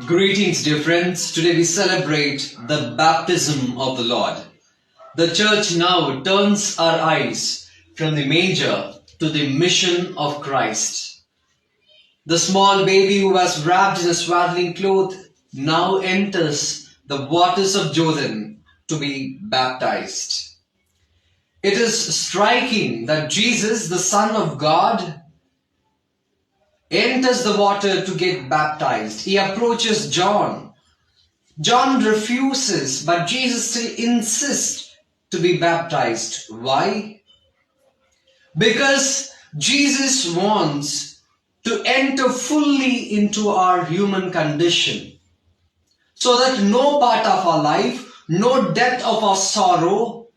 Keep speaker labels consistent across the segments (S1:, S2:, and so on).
S1: Greetings, dear friends. Today we celebrate the baptism of the Lord. The church now turns our eyes from the manger to the mission of Christ. The small baby who was wrapped in a swaddling cloth now enters the waters of Jordan to be baptized. It is striking that Jesus, the Son of God, enters the water to get baptized. He approaches John. John refuses, but Jesus still insists to be baptized. Why? Because Jesus wants to enter fully into our human condition, so that no part of our life, no depth of our sorrow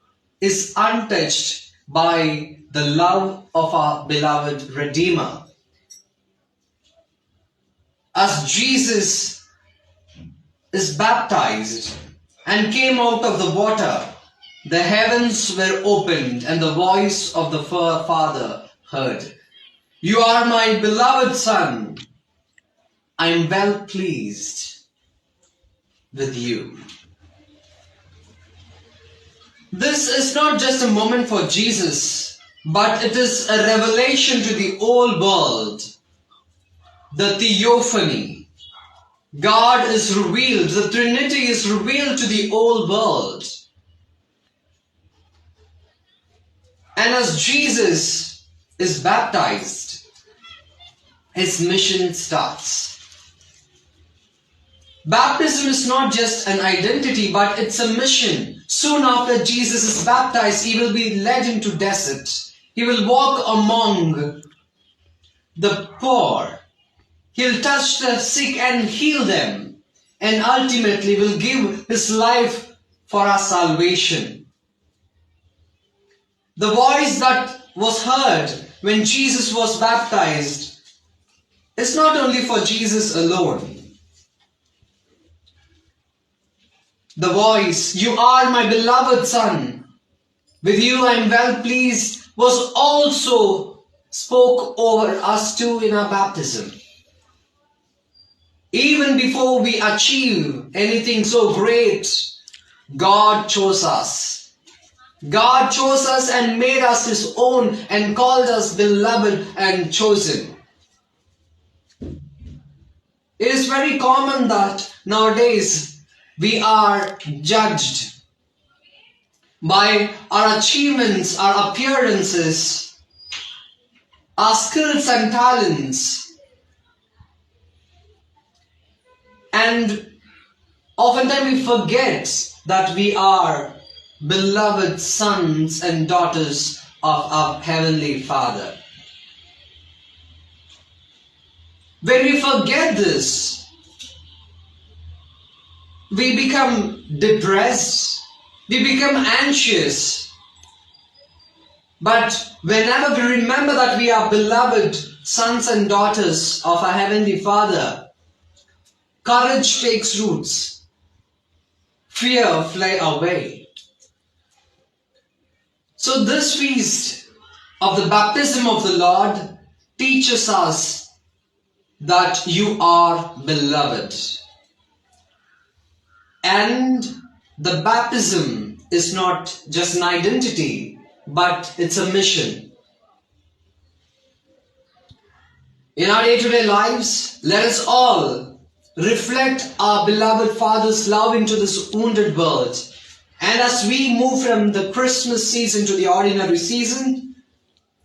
S1: is untouched by the love of our beloved Redeemer. As Jesus is baptized and came out of the water, the heavens were opened and the voice of the Father heard. You are my beloved Son. I am well pleased with you. This is not just a moment for Jesus, but it is a revelation to the whole world. The theophany. God is revealed. The Trinity is revealed to the whole world. And as Jesus is baptized, his mission starts. Baptism is not just an identity, but it's a mission. Soon after Jesus is baptized, he will be led into desert. He will walk among the poor. He'll touch the sick and heal them, and ultimately will give his life for our salvation. The voice that was heard when Jesus was baptized is not only for Jesus alone. The voice, you are my beloved Son, with you I am well pleased, was also spoke over us too in our baptism. Even before we achieve anything so great, God chose us. God chose us and made us his own and called us beloved and chosen. It is very common that nowadays we are judged by our achievements, our appearances, our skills and talents. And oftentimes we forget that we are beloved sons and daughters of our Heavenly Father. When we forget this, we become depressed, we become anxious. But whenever we remember that we are beloved sons and daughters of our Heavenly Father, courage takes roots. Fear fly away. So this feast of the baptism of the Lord teaches us that you are beloved. And the baptism is not just an identity, but it's a mission. In our day-to-day lives, let us all reflect our beloved Father's love into this wounded world. And as we move from the Christmas season to the ordinary season,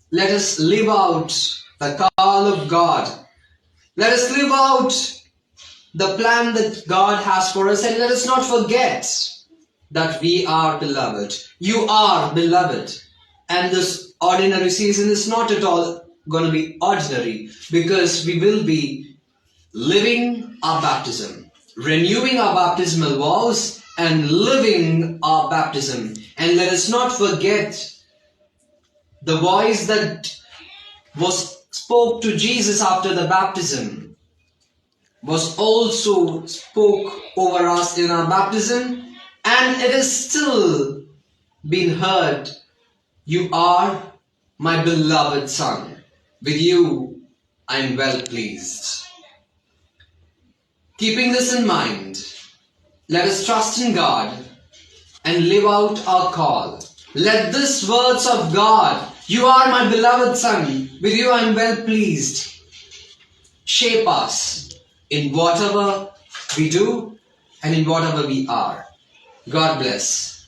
S1: let us live out the call of God. Let us live out the plan that God has for us, and let us not forget that we are beloved. You are beloved. And this ordinary season is not at all going to be ordinary, because we will be living our baptism, renewing our baptismal vows, and living our baptism. And let us not forget the voice that was spoke to Jesus after the baptism was also spoke over us in our baptism, and it is still being heard. You are my beloved Son. With you I am well pleased. Keeping this in mind, let us trust in God and live out our call. Let these words of God, "You are my beloved Son, with you I am well pleased," shape us in whatever we do and in whatever we are. God bless.